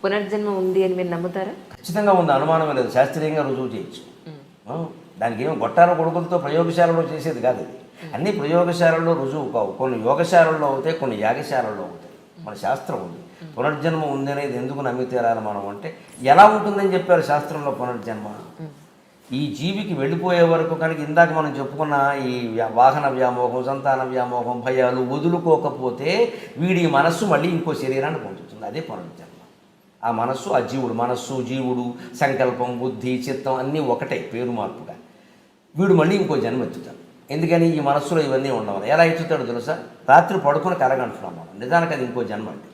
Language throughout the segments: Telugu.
పునర్జన్మ ఉంది అని మీరు నమ్ముతారా? ఖచ్చితంగా ఉంది, అనుమానం లేదు. శాస్త్రీయంగా రుజువు చేయొచ్చు. దానికి ఏం గొట్టాల కొడుకులతో ప్రయోగశాలలో చేసేది కాదు ఇది. అన్ని ప్రయోగశాలల్లో రుజువు కావు. కొన్ని యోగశాలల్లో అవుతాయి, కొన్ని యాగశాలల్లో అవుతాయి. మన శాస్త్రం ఉంది. పునర్జన్మ ఉంది అనేది ఎందుకు నమ్మి తీరాలి మనం అంటే, ఎలా ఉంటుందని చెప్పారు శాస్త్రంలో పునర్జన్మ. ఈ జీవికి వెళ్ళిపోయే వరకు కనుక ఇందాక మనం చెప్పుకున్న ఈ వాహన వ్యామోహం, సంతాన వ్యామోహం, భయాలు వదులుకోకపోతే వీడి మనస్సు మళ్ళీ ఇంకో శరీరాన్ని పొందుతుంది. అదే పునర్జన్మ. ఆ మనస్సు, ఆ జీవుడు, మనస్సు జీవుడు, సంకల్పం, బుద్ధి, చిత్తం అన్నీ ఒకటే, పేరు మార్పుగా. వీడు మళ్ళీ ఇంకో జన్మ ఎత్తుతాడు. ఎందుకని? ఈ మనస్సులో ఇవన్నీ ఉండవాలి. ఎలా ఎత్తుతాడు తెలుసా? రాత్రి పడుకుని కలగంటున్నాం మనం, నిజానికి అది ఇంకో జన్మ అండి.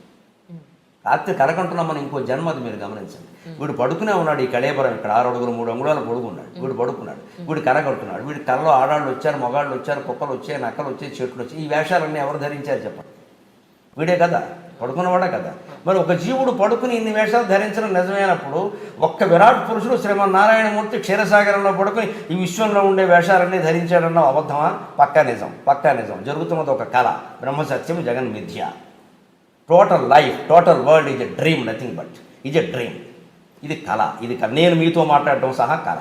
రాత్రి కలగంటున్నాం మనం, ఇంకో జన్మ. అది మీరు గమనించండి. వీడు పడుకునే ఉన్నాడు, ఈ కళేబరం ఇక్కడ 6 అడుగులు 3 అంగుళాలు పడుకున్నాడు. వీడు పడుకున్నాడు, వీడు కలగంటున్నాడు. వీడి కళ్ళలో ఆడాళ్ళు వచ్చారు, మగాళ్ళు వచ్చారు, కుక్కలు వచ్చాయి, నక్కలు వచ్చాయి, చెట్లు వచ్చాయి. ఈ వేషాలన్నీ ఎవరు ధరించారు చెప్పండి? వీడే కదా, పడుకున్నవాడే కదా. మరి ఒక జీవుడు పడుకుని ఇన్ని వేషాలు ధరించడం నిజమైనప్పుడు, ఒక్క విరాట్ పురుషుడు శ్రీమన్నారాయణమూర్తి క్షీరసాగరంలో పడుకుని ఈ విశ్వంలో ఉండే వేషాలన్నీ ధరించాడన్న అబద్ధమా? పక్కా నిజం, పక్కా నిజం. జరుగుతున్నది ఒక కళ, బ్రహ్మసత్యం, జగన్ మిథ్య. Total life, total world is a dream, nothing but is a dream. ఇది కళ, ఇది కళ. నేను మీతో మాట్లాడటం సహా కళ.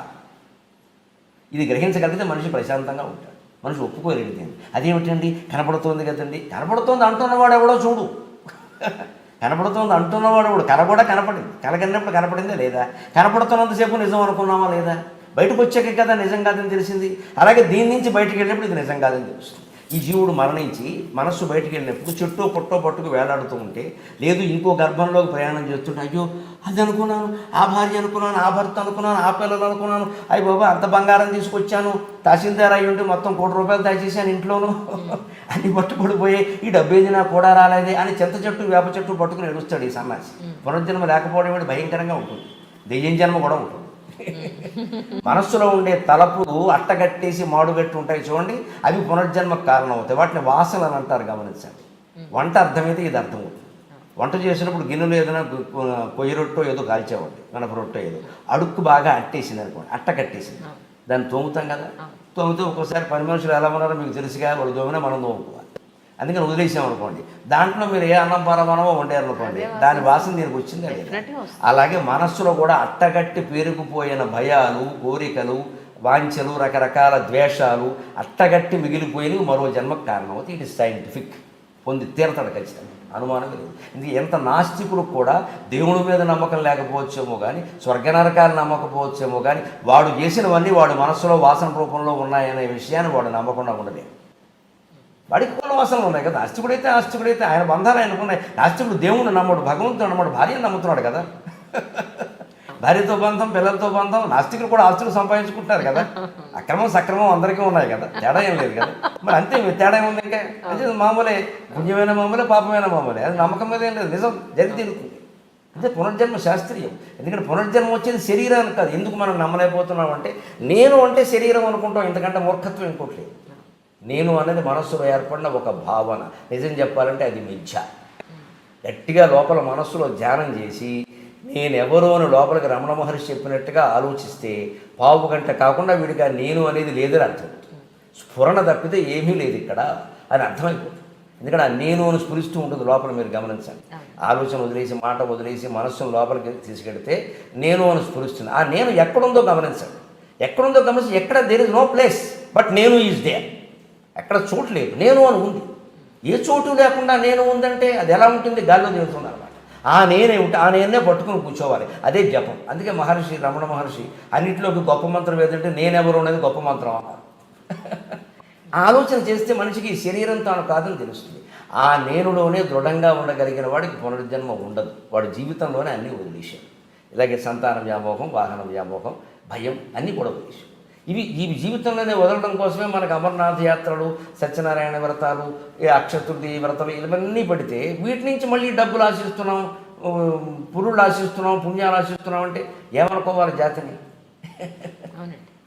ఇది గ్రహించగలిగితే మనిషి ప్రశాంతంగా ఉంటాడు. మనిషి ఒప్పుకోలేడు దీన్ని. అదేమిటండి, కనపడుతోంది కదండి. కనపడుతోంది అంటున్నవాడు ఎవడో చూడు. కనపడుతోంది అంటున్నవాడు ఎవడు? కళ కూడా కనపడింది. కళ కన్నప్పుడు కనపడిందా లేదా? కనపడుతున్నంతసేపు నిజం అనుకున్నామా లేదా? బయటకు వచ్చాకే కదా నిజం కాదని తెలిసింది. అలాగే దీని నుంచి బయటకు వెళ్ళినప్పుడు ఇది నిజం కాదని తెలుస్తుంది. ఈ జీవుడు మరణించి మనస్సు బయటికి వెళ్ళినప్పుడు చెట్టో పొట్టో పట్టుకు వేలాడుతూ ఉంటే, లేదు ఇంకో గర్భంలోకి ప్రయాణం చేస్తుంటే, అయ్యో అది అనుకున్నాను, ఆ భార్య అనుకున్నాను, ఆ భర్త అనుకున్నాను, ఆ పిల్లలు అనుకున్నాను, అయ్యి బాబా అంత బంగారం తీసుకొచ్చాను, తహసీల్దార్ అయ్యి ఉంటే మొత్తం 1 కోటి రూపాయలు దయచేసాను ఇంట్లోనూ, అన్ని పట్టుబడిపోయి ఈ డబ్బేది నాకు కూడా రాలేదే అని చింత చెట్టు వేప చెట్టు పట్టుకుని ఎడుస్తాడు ఈ సన్నాసి. పునర్జన్మ లేకపోవడం ఏంటి భయంకరంగా ఉంటుంది. దెయ్యం జన్మ కూడా ఉంటుంది. మనస్సులో ఉండే తలపులు అట్టగట్టేసి మాడుగట్టి ఉంటాయి చూడండి, అవి పునర్జన్మకు కారణం అవుతాయి. వాటిని వాసనలు అని అంటారు, గమనించండి. వంట అర్థమైతే ఇది అర్థమవుతుంది. వంట చేసినప్పుడు గిన్నెలు ఏదైనా కొయ్యి రొట్టో ఏదో కాల్చేవాడి, గణప రొట్టో ఏదో అడుక్కు బాగా అట్టేసింది అనుకోండి, అట్టగట్టేసింది. దాన్ని తోముతాం కదా, తోమితే ఒక్కోసారి పని మనుషులు ఎలా ఉన్నారో మీకు తెలుసుగా, వాడు తోమినా మనం తోముకోవాలి. అందుకని వదిలేసాం అనుకోండి, దాంట్లో మీరు ఏ అన్నం పరమానమో వండారు అనుకోండి, దాని వాసన దీనికి వచ్చిందా? అలాగే మనస్సులో కూడా అట్టగట్టి పేరుకుపోయిన భయాలు, కోరికలు, వాంఛలు, రకరకాల ద్వేషాలు అట్టగట్టి మిగిలిపోయినవి మరో జన్మకు కారణం అవుతాయి. It is scientific. పొంది తీరతాడు ఖచ్చితంగా, అనుమానం లేదు. ఇది ఎంత నాస్తికులకు కూడా దేవుడి మీద నమ్మకం లేకపోవచ్చేమో కానీ, స్వర్గనరకాలు నమ్మకపోవచ్చేమో కానీ, వాడు చేసినవన్నీ వాడు మనస్సులో వాసన రూపంలో ఉన్నాయనే విషయాన్ని వాడు నమ్మకుండా ఉండలేదు. వాడికి కొన్ని వాసనలు ఉన్నాయి కదా. ఆస్తికుడైతే ఆయన బంధాలు ఆయనకున్నాయి. నాస్తికుడు దేవుడు నమ్మడు, భగవంతుడు నమ్మడు, భార్యను నమ్ముతున్నాడు కదా. భార్యతో బంధం, పిల్లలతో బంధం. నాస్తికులు కూడా ఆస్తులు సంపాదించుకుంటారు కదా. అక్రమం సక్రమం అందరికీ ఉన్నాయి కదా, తేడా ఏం లేదు కదా. మరి అంతే, తేడా ఏముంది? ఇంకా అంటే మామూలే, పుణ్యమైన మామూలే, పాపమైన మామూలే. అది నమ్మకం మీద ఏం లేదు, నిజం జరిగి తీరుతుంది. అంటే పునర్జన్మ శాస్త్రీయం. ఎందుకంటే పునర్జన్మ వచ్చేది శరీరానికి కాదు. ఎందుకు మనం నమ్మలేకపోతున్నాం అంటే, నేను అంటే శరీరం అనుకుంటాం. ఎందుకంటే మూర్ఖత్వం ఇంకోటి లేదు. నేను అనేది మనస్సులో ఏర్పడిన ఒక భావన. నిజం చెప్పాలంటే అది మిథ్య. గట్టిగా లోపల మనస్సులో ధ్యానం చేసి నేనెవరో అని లోపలికి రమణ మహర్షి చెప్పినట్టుగా ఆలోచిస్తే పావు గంట కాకుండా వీడికి నేను అనేది లేదని అర్థం. స్ఫురణ తప్పితే ఏమీ లేదు ఇక్కడ అని అర్థమైపోతుంది. ఎందుకంటే ఆ నేను అని స్ఫురిస్తూ ఉంటుంది లోపల, మీరు గమనించండి. ఆలోచన వదిలేసి, మాట వదిలేసి మనస్సును లోపలికి తీసుకెడితే నేను అని స్ఫురిస్తుంది. ఆ నేను ఎక్కడుందో గమనించండి. ఎక్కడుందో గమనించి, ఎక్కడ there is no place but నేను ఈజ్ దేర్. ఎక్కడ చోటు లేదు, నేను అని ఉంది. ఏ చోటు లేకుండా నేను ఉందంటే అది ఎలా ఉంటుంది? గాల్లో తేలుతుంది అనమాట. ఆ నేనే ఉంటే ఆ నేనే పట్టుకుని కూర్చోవాలి. అదే జపం. అందుకే మహర్షి, రమణ మహర్షి అన్నింటిలోకి గొప్ప మంత్రం ఏదంటే నేనెవరు అనేది గొప్ప మంత్రం అన్నారు. ఆలోచన చేస్తే మనిషికి శరీరం తాను కాదని తెలుస్తుంది. ఆ నేనులోనే దృఢంగా ఉండగలిగిన వాడికి పునర్జన్మ ఉండదు. వాడి జీవితంలోనే అన్నీ వదిలేశాడు. ఇలాగే సంతాన వ్యామోహం, వాహన వ్యామోహం, భయం అన్నీ కూడా వదిలేశాడు. ఈ జీవితంలోనే వదలడం కోసమే మనకు అమర్నాథ్ యాత్రలు, సత్యనారాయణ వ్రతాలు, అక్షతృతి వ్రతాలు ఇవన్నీ పడితే వీటి నుంచి మళ్ళీ డబ్బులు ఆశిస్తున్నాం, పురుళ్ళు ఆశిస్తున్నాం, పుణ్యాలు ఆశిస్తున్నాం అంటే ఏమనుకోవాలి జాతిని?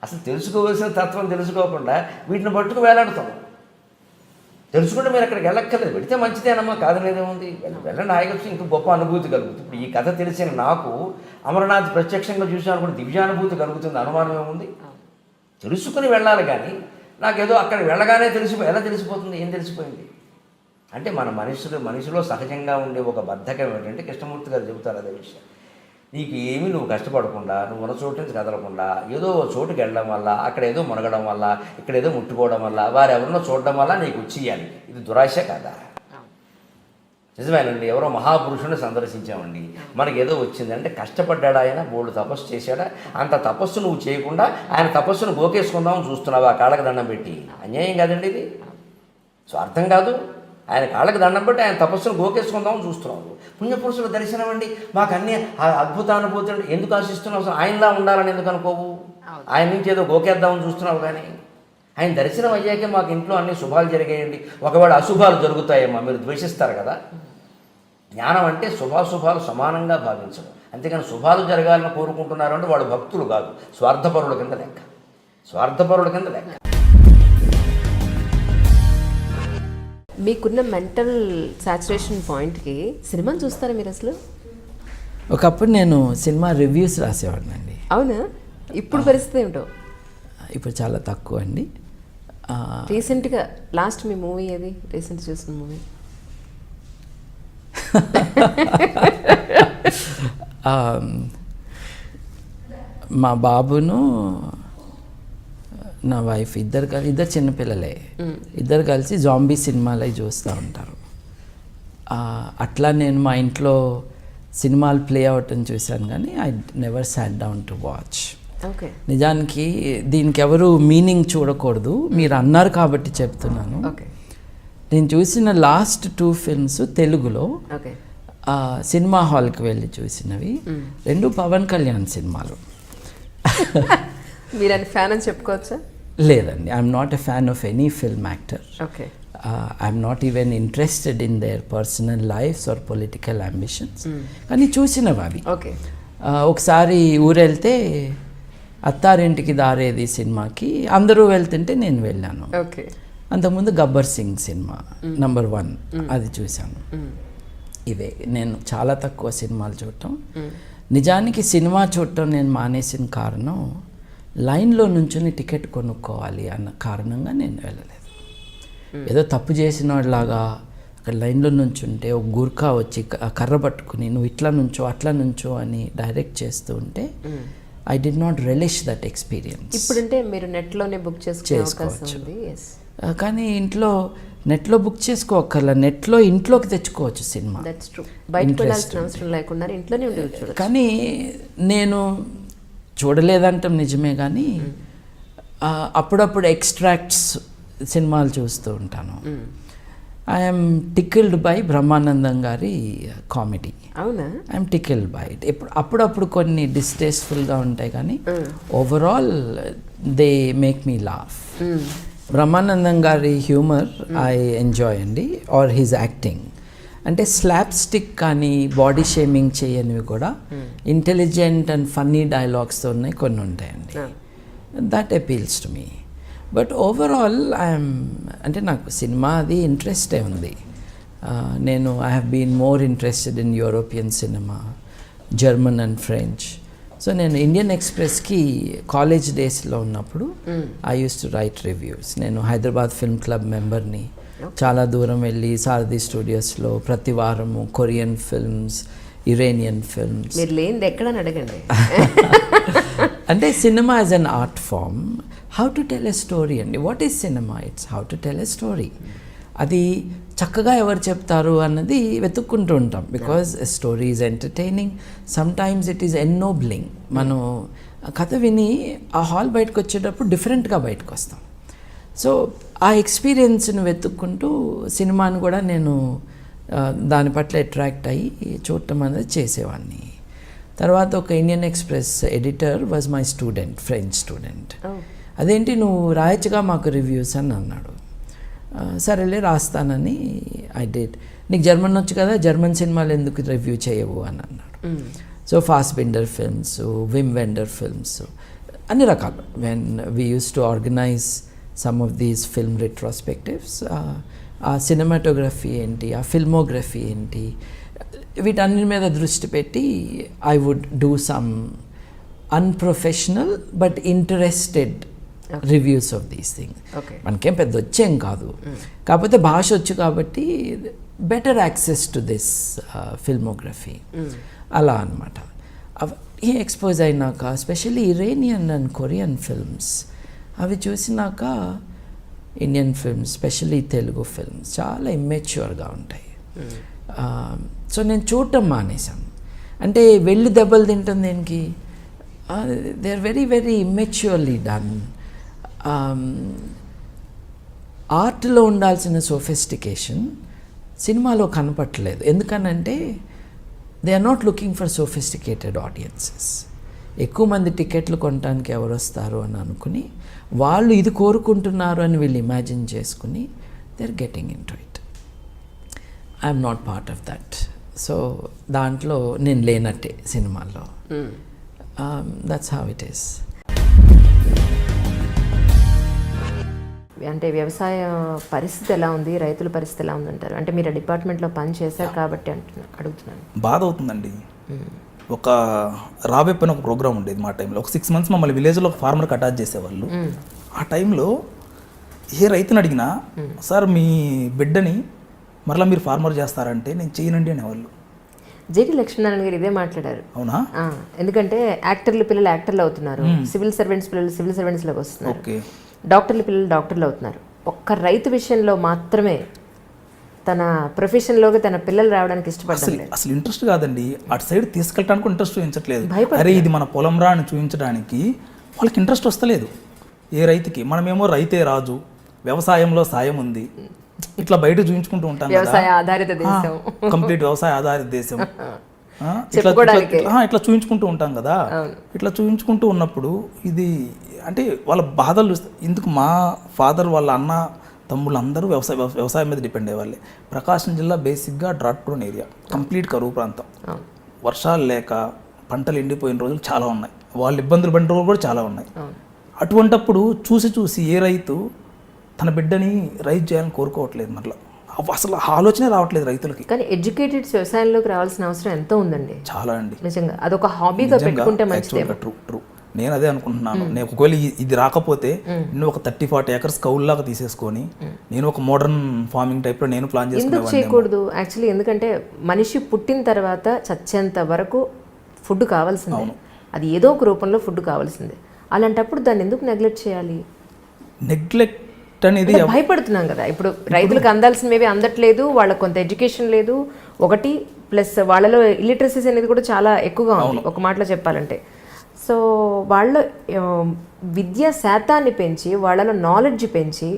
అసలు తెలుసుకోవాల్సిన తత్వం తెలుసుకోకుండా వీటిని పట్టుకు వేలాడుతాం. తెలుసుకుంటే మీరు అక్కడికి వెళ్ళక్కర్లేదు, పెడితే మంచిదేనమ్మా, కాదనేదేముంది, వెళ్ళండి. హాయిగా ఇంకా గొప్ప అనుభూతి కలుగుతుంది. ఇప్పుడు ఈ కథ తెలిసిన నాకు అమరనాథ్ ప్రత్యక్షంగా చూసాను కూడా దివ్యానుభూతి కలుగుతుంది, అనుమానం ఏముంది? తెలుసుకుని వెళ్ళాలి. కానీ నాకేదో అక్కడ వెళ్ళగానే ఎలా తెలిసిపోతుంది? ఏం తెలిసిపోయింది? అంటే మన మనిషిలో సహజంగా ఉండే ఒక బద్ధకం ఏంటంటే కృష్ణమూర్తి గారు చెబుతారు అదే విషయం. నీకు ఏమీ నువ్వు కష్టపడకుండా, నువ్వు ఉన్న చోటు నుంచి కదలకుండా ఏదో చోటుకి వెళ్ళడం వల్ల, అక్కడ ఏదో మునగడం వల్ల, ఇక్కడ ఏదో ముట్టుకోవడం వల్ల, వారు ఎవరినో చూడడం వల్ల నీకు వచ్చేయాలి. ఇది దురాశ కదా? నిజమేనండి. ఎవరో మహాపురుషుని సందర్శించామండి, మనకి ఏదో వచ్చిందంటే కష్టపడ్డాడు ఆయన, బోల్డు తపస్సు చేశాడా? అంత తపస్సు నువ్వు చేయకుండా ఆయన తపస్సును గోకేసుకుందామని చూస్తున్నావు ఆ కాళ్ళకి దండం పెట్టి. అన్యాయం కాదండి ఇది? స్వార్థం కాదు. ఆయన కాళ్ళకి దండం పెట్టి ఆయన తపస్సును గోకేసుకుందామని చూస్తున్నావు. పుణ్యపురుషుల దర్శనం అండి, మాకు అన్ని అద్భుతానుభూతులు ఎందుకు ఆశిస్తున్నావు? అసలు ఆయనలా ఉండాలని ఎందుకు అనుకోవు? ఆయన నుంచి ఏదో గోకేద్దామని చూస్తున్నావు. కానీ ఆయన దర్శనం అయ్యాకే మాకు ఇంట్లో అన్ని శుభాలు జరిగాయండి, ఒకవేళ అశుభాలు జరుగుతాయేమో మీరు ద్వేషిస్తారు కదా. జ్ఞానం అంటే శుభాశుభాలు సమానంగా భావించడం. అంతేకాని శుభాలు జరగాలని కోరుకుంటున్నారు అంటే వాళ్ళు భక్తులు కాదు, స్వార్థపరుల కింద లెక్క. స్వార్థపరుల కింద లెక్క. మీకున్న మెంటల్ సాచురేషన్ పాయింట్కి సినిమాని చూస్తారా మీరు అసలు? ఒకప్పుడు నేను సినిమా రివ్యూస్ రాసేవాడిని అండి. అవునా? ఇప్పుడు పరిస్థితి ఏమిటో? ఇప్పుడు చాలా తక్కువ అండి. రీసెంట్గా లాస్ట్ మీ మూవీ ఏది? రీసెంట్ చూసిన మూవీ? మా బాబును నా వైఫ్ ఇద్దరు చిన్నపిల్లలే, ఇద్దరు కలిసి జాంబీ సినిమాలు అవి చూస్తూ ఉంటారు. అట్లా నేను మా ఇంట్లో సినిమాలు ప్లే అవటం చూశాను, కానీ I never sat down to watch. Okay. నిజానికి దీనికి ఎవరు మీనింగ్ చూడకూడదు, మీరు అన్నారు కాబట్టి చెప్తున్నాను. నేను చూసిన లాస్ట్ 2 ఫిల్మ్స్ తెలుగులో సినిమా హాల్కి వెళ్ళి చూసినవి, 2 పవన్ కళ్యాణ్ సినిమాలు. మీరు అని ఫ్యాన్ అని చెప్పుకోవచ్చా? లేదండి, I'm not a fan of any film actor. Okay. I'm not even interested in their personal lives or political ambitions. కానీ చూసినవి అవి. ఓకే. ఒకసారి ఊరెళ్తే అత్తారింటికి దారేది సినిమాకి అందరూ వెళ్తుంటే నేను వెళ్ళాను. ఓకే. అంతకుముందు గబ్బర్ సింగ్ సినిమా నంబర్ 1 అది చూశాను. ఇవే నేను చాలా తక్కువ సినిమాలు చూడటం. నిజానికి సినిమా చూడటం నేను మానేసిన కారణం లైన్లో నుంచుని టికెట్ కొనుక్కోవాలి అన్న కారణంగా నేను వెళ్ళలేదు. ఏదో తప్పు చేసిన వాళ్ళలాగా అక్కడ లైన్లో నుంచుంటే ఒక గుర్ఖా వచ్చి కర్ర పట్టుకుని నువ్వు ఇట్లా నుంచో అట్లా నుంచో అని డైరెక్ట్ చేస్తూ ఉంటే I did not relish that experience. ఇప్పుడంటే మీరు నెట్లోనే బుక్ చేసుకోవచ్చు. కానీ నెట్లో బుక్ చేసుకోవక్కర్లా, నెట్లో ఇంట్లోకి తెచ్చుకోవచ్చు సినిమా. కానీ నేను చూడలేదంటాం నిజమే, కానీ అప్పుడప్పుడు ఎక్స్ట్రాక్ట్స్ సినిమాలు చూస్తూ ఉంటాను. ఐఎమ్ టికిల్డ్ బై బ్రహ్మానందం గారి కామెడీ. అవునా? I'm tickled by it. అప్పుడప్పుడు కొన్ని డిస్టేస్ఫుల్గా ఉంటాయి, కానీ overall they make me laugh. Brahmanandam గారి హ్యూమర్ ఐ ఎంజాయ్ అండి, ఆర్ హిజ్ యాక్టింగ్. అంటే స్లాప్ స్టిక్ కానీ బాడీ షేమింగ్ చేయనివి కూడా ఇంటెలిజెంట్ అండ్ ఫన్నీ డైలాగ్స్తో ఉన్నాయి, కొన్ని ఉంటాయండి. That appeals to me. But overall అంటే నాకు సినిమా అది ఇంట్రెస్టే ఉంది. నేను I have been more interested in European cinema, German and French. So నేను ఇండియన్ ఎక్స్ప్రెస్కి కాలేజ్ డేస్లో ఉన్నప్పుడు I use to right reviews. నేను హైదరాబాద్ ఫిల్మ్ క్లబ్ మెంబర్ని. చాలా దూరం వెళ్ళి సారథి స్టూడియోస్లో ప్రతి వారము కొరియన్ ఫిల్మ్స్, ఇరానియన్ ఫిల్మ్స్. మీరు లేనిది ఎక్కడని అడగండి. అంటే cinema as an art form, how to tell a story అండి. What is cinema? It's how to tell a story. అది చక్కగా ఎవరు చెప్తారు అన్నది వెతుక్కుంటూ ఉంటాం. Because story is entertaining, sometimes it is ennobling. మనం కథ విని ఆ హాల్ బయటకు వచ్చేటప్పుడు డిఫరెంట్గా బయటకు వస్తాం. సో ఆ ఎక్స్పీరియన్స్ని వెతుక్కుంటూ సినిమాను కూడా నేను దాని పట్ల అట్రాక్ట్ అయ్యి చూడటం అనేది చేసేవాడిని. తర్వాత ఒక Indian Express editor was my student, French student. అదేంటి నువ్వు రాయచ్చుగా మాకు రివ్యూస్ అని అన్నాడు. సరేలే రాస్తానని ఐ డిడ్. నీకు జర్మన్ వచ్చు కదా, జర్మన్ సినిమాలు ఎందుకు రివ్యూ చేయవు అని అన్నాడు. So Fassbinder films, Wim Wender films, అన్ని రకాలు. When we use to organise some of these film retrospectives, ఆ సినిమాటోగ్రఫీ ఏంటి, ఆ ఫిల్మోగ్రఫీ ఏంటి, వీటన్ని మీద దృష్టి పెట్టి I would do some unprofessional but interested reviews of these things. Okay. మనకేం పెద్ద వచ్చేం కాదు, కాకపోతే భాష వచ్చు కాబట్టి better access to this filmography అలా అనమాట. ఈ ఎక్స్పోజ్ అయినాక specially Iranian and Korean films అవి చూసినాక Indian films specially Telugu films చాలా ఇమ్మెచ్యూర్గా ఉంటాయి. సో నేను చూడటం మానేశాను. అంటే వెళ్ళి దెబ్బలు తింటుంది దేనికి, they are very very immaturely done. ఆర్ట్లో ఉండాల్సిన సోఫిస్టికేషన్ సినిమాలో కనపట్టలేదు. ఎందుకనంటే they are not looking for sophisticated audiences. ఎక్కువ మంది టికెట్లు కొనడానికి ఎవరు వస్తారు అని అనుకుని వాళ్ళు ఇది కోరుకుంటున్నారు అని వీళ్ళు ఇమాజిన్ చేసుకుని they are getting in to it. I'm not part of that. So దాంట్లో నేను లేనట్టే సినిమాల్లో. That's how it is. అంటే వ్యవసాయ పరిస్థితి ఎలా ఉంది, రైతుల పరిస్థితి ఎలా ఉందంటారు? అంటే మీరు ఆ డిపార్ట్మెంట్లో పని చేశారు కాబట్టి అడుగుతున్నాను. బాధ అవుతుందండి. ఒక రాబెప్పని ఒక ప్రోగ్రామ్ ఉండేది మా టైంలో. ఒక 6 months మమ్మల్ని విలేజ్లో ఒక ఫార్మర్కి అటాచ్ చేసేవాళ్ళు. ఆ టైంలో ఏ రైతుని అడిగినా సార్ మీ బిడ్డని మరలా మీరు ఫార్మర్ చేస్తారంటే నేను చేయనండి అనేవాళ్ళు. జేడి లక్ష్మీనారాయణ గారు ఇదే మాట్లాడారు. అవునా? ఎందుకంటే యాక్టర్ల పిల్లలు యాక్టర్లు అవుతున్నారు, సివిల్ సర్వెంట్స్ పిల్లలు సివిల్ సర్వెంట్స్లోకి వస్తున్నారు, ఓకే, డాక్టర్ల పిల్లలు డాక్టర్లు అవుతున్నారు. ఒక్క రైతు విషయంలో మాత్రమే తన ప్రొఫెషన్లోకి తన పిల్లలు రావడానికి ఇష్టపడతారు. అసలు ఇంట్రెస్ట్ కాదండి, అటు సైడ్ తీసుకెళ్ళడానికి ఇంట్రెస్ట్ చూపించట్లేదు. అరే ఇది మన పొలం రా అని చూపించడానికి వాళ్ళకి ఇంట్రెస్ట్ వస్తలేదు ఏ రైతుకి. మనమేమో రైతే రాజు, వ్యవసాయంలో సాయం ఉంది, ఇట్లా బయట చూపించుకుంటూ ఉంటాం, వ్యవసాయ ఆధారిత దేశం, కంప్లీట్ వ్యవసాయ ఆధారిత దేశం, ఇట్లా చూపించుకుంటూ ఉంటాం కదా. ఇట్లా చూపించుకుంటూ ఉన్నప్పుడు ఇది అంటే వాళ్ళ బాధలు ఎందుకు. మా ఫాదర్ వాళ్ళ అన్న తమ్ముళ్ళు అందరూ వ్యవసాయం మీద డిపెండ్ అయ్యేవాళ్ళే. ప్రకాశం జిల్లా బేసిక్గా డ్రాట్ ప్రోన్ ఏరియా, కంప్లీట్ కరువు ప్రాంతం. వర్షాలు లేక పంటలు ఎండిపోయిన రోజులు చాలా ఉన్నాయి, వాళ్ళు ఇబ్బందులు పడిన రోజులు కూడా చాలా ఉన్నాయి. అటువంటప్పుడు చూసి ఏ రైతు తన బిడ్డని రైతు చేయాలని కోరుకోవట్లేదు. మరలా అసలు ఆలోచనే రావట్లేదు రైతులకి. కానీ ఎడ్యుకేటెడ్ వ్యవసాయంలోకి రావాల్సిన అవసరం ఎంతో ఉందండి. చాలా అండి, నిజంగా అదొక హాబీగా పెట్టుకుంటే మంచిది. ట్రూ. నేను అదే అనుకుంటున్నాను. నేను ఒకవేళ ఇది రాకపోతే నేను ఒక 30-40 acres కౌల్లాగా తీసేసుకొని నేను ఒక మోడర్న్ ఫార్మింగ్ టైప్లో నేను ప్లాన్ ఎందుకు చేయకూడదు యాక్చువల్లీ? ఎందుకంటే మనిషి పుట్టిన తర్వాత చచ్చేంత వరకు ఫుడ్ కావాల్సిందే, అది ఏదో ఒక రూపంలో ఫుడ్ కావాల్సిందే. అలాంటప్పుడు దాన్ని ఎందుకు నెగ్లెక్ట్ చేయాలి? నెగ్లెక్ట్ అనేది భయపడుతున్నాం కదా. ఇప్పుడు రైతులకు అందాల్సినవి అందట్లేదు, వాళ్ళకి కొంత ఎడ్యుకేషన్ లేదు ఒకటి, ప్లస్ వాళ్ళలో ఇల్లిటరసీస్ అనేది కూడా చాలా ఎక్కువగా ఉంది ఒక మాటలో చెప్పాలంటే. సో వాళ్ళ విద్యా శాతాన్ని పెంచి వాళ్ళలో నాలెడ్జ్ పెంచి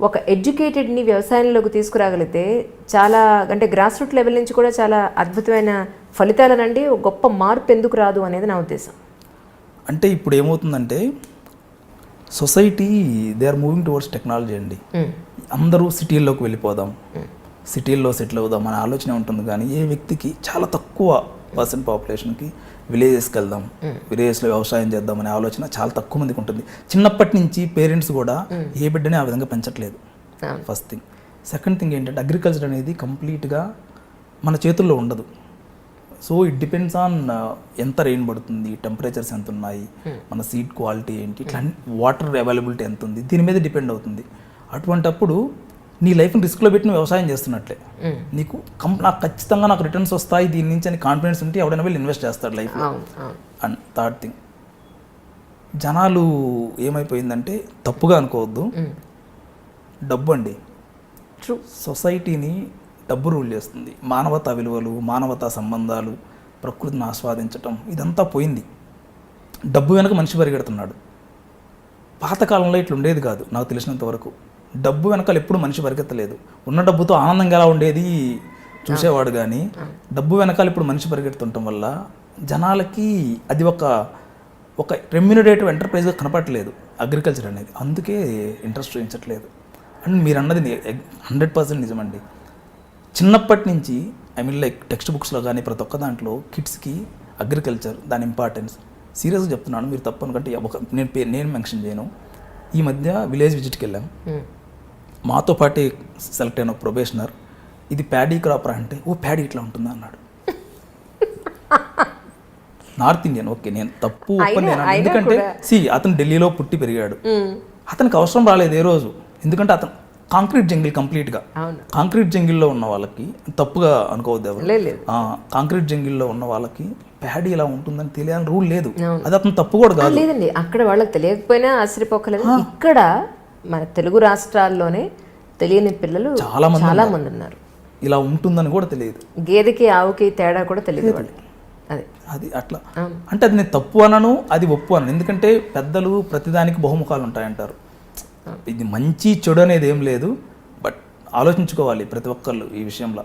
ఒక ఎడ్యుకేటెడ్ని వ్యవసాయంలోకి తీసుకురాగలిగితే చాలా, అంటే గ్రాస్ రూట్ లెవెల్ నుంచి కూడా చాలా అద్భుతమైన ఫలితాలనండి, గొప్ప మార్పు ఎందుకు రాదు అనేది నా ఉద్దేశం. అంటే ఇప్పుడు ఏమవుతుందంటే society they are moving towards technology అండి. అందరూ సిటీల్లోకి వెళ్ళిపోదాం, సిటీల్లో సెటిల్ అవుదాం అనే ఆలోచన ఉంటుంది. కానీ ఏ వ్యక్తికి చాలా తక్కువ పర్సెంట్ పాపులేషన్కి విలేజెస్కి వెళ్దాం, విలేజెస్లో వ్యవసాయం చేద్దాం అనే ఆలోచన చాలా తక్కువ మందికి ఉంటుంది. చిన్నప్పటి నుంచి పేరెంట్స్ కూడా ఏ బిడ్డని ఆ విధంగా పెంచట్లేదు. First thing. సెకండ్ థింగ్ ఏంటంటే అగ్రికల్చర్ అనేది కంప్లీట్గా మన చేతుల్లో ఉండదు. సో ఇట్ డిపెండ్స్ ఆన్ ఎంత రెయిన్ పడుతుంది, టెంపరేచర్స్ ఎంత ఉన్నాయి, మన సీడ్ క్వాలిటీ ఏంటి, ఇట్లా వాటర్ అవైలబిలిటీ ఎంత ఉంది, దీని మీద డిపెండ్ అవుతుంది. అటువంటప్పుడు నీ లైఫ్ని రిస్క్లో పెట్టి వ్యవసాయం చేస్తున్నట్లే. నీకు నాకు ఖచ్చితంగా నాకు రిటర్న్స్ వస్తాయి దీని నుంచి అని కాన్ఫిడెన్స్ ఉంటే ఎవడైనా వెళ్ళి ఇన్వెస్ట్ చేస్తాడు లైఫ్లో. అండ్ థర్డ్ థింగ్, జనాలు ఏమైపోయిందంటే తప్పుగా అనుకోవద్దు, డబ్బు అండి సొసైటీని డబ్బు రూల్ చేస్తుంది. మానవతా విలువలు, మానవతా సంబంధాలు, ప్రకృతిని ఆస్వాదించటం ఇదంతా పోయింది. డబ్బు వెనక మనిషి పరిగెడుతున్నాడు. పాతకాలంలో ఇట్లా ఉండేది కాదు నాకు తెలిసినంత వరకు. డబ్బు వెనకాల ఎప్పుడు మనిషి పరిగెత్తలేదు. ఉన్న డబ్బుతో ఆనందంగా ఎలా ఉండేది చూసేవాడు, కానీ డబ్బు వెనకాల ఇప్పుడు మనిషి పరిగెడుతుండటం వల్ల జనాలకి అది ఒక రెమ్యూనరేటివ్ ఎంటర్ప్రైజ్గా కనపడట్లేదు అగ్రికల్చర్ అనేది. అందుకే ఇంట్రెస్ట్ చూపించట్లేదు. అండ్ మీరు అన్నది 100% నిజమండి. చిన్నప్పటి నుంచి లైక్ టెక్స్ట్ బుక్స్లో కానీ ప్రతి ఒక్క దాంట్లో కిడ్స్కి అగ్రికల్చర్ దాని ఇంపార్టెన్స్ సీరియస్గా చెప్తున్నాను. మీరు తప్పు అనుకంటే నేను మెన్షన్ చేయను. ఈ మధ్య విలేజ్ విజిట్కి వెళ్ళాం. మాతో పాటే సెలెక్ట్ అయిన ప్రొబేషనర్ ఇది ప్యాడీ క్రాప్ అంటే, ఓ ప్యాడీ ఇట్లా ఉంటుందా అన్నాడు. నార్త్ ఇండియన్ ఓకే, నేను తప్పు ఒప్పని నేను అయినా ఎందుకంటే అతను ఢిల్లీలో పుట్టి పెరిగాడు, అతనికి అవసరం రాలేదు ఏ రోజు, ఎందుకంటే అతను కాంక్రీట్ జంగిల్ కంప్లీట్గా, అవును. కాంక్రీట్ జంగిల్లో ఉన్న వాళ్ళకి తప్పుగా అనుకోవద్దు ఎవరు, లేదు. కాంక్రీట్ జంగిల్లో ఉన్న వాళ్ళకి ప్యాడీ ఇలా ఉంటుందని తెలియాలని రూల్ లేదు, అది అతను తప్పు కూడా కాదు. లేదండి, అక్కడ వాళ్ళకి తెలియకపోయినా ఆశ్చర్యపోకలేదు. ఇక్కడ మన తెలుగు రాష్ట్రాల్లోనే తెలియని పిల్లలు చాలా మంది ఉన్నారు. ఇలా ఉంటుందని కూడా తెలియదు, గేదెకి ఆవుకి తేడా కూడా తెలియదు వాళ్ళకి. అదే అది అట్లా అంటే అది నేను తప్పు అనను, అది ఒప్పు అనను, ఎందుకంటే పెద్దలు ప్రతిదానికి బహుముఖాలు ఉంటాయంటారు. ఇది మంచి చెడు అనేది ఏం లేదు, బట్ ఆలోచించుకోవాలి ప్రతి ఒక్కళ్ళు ఈ విషయంలో.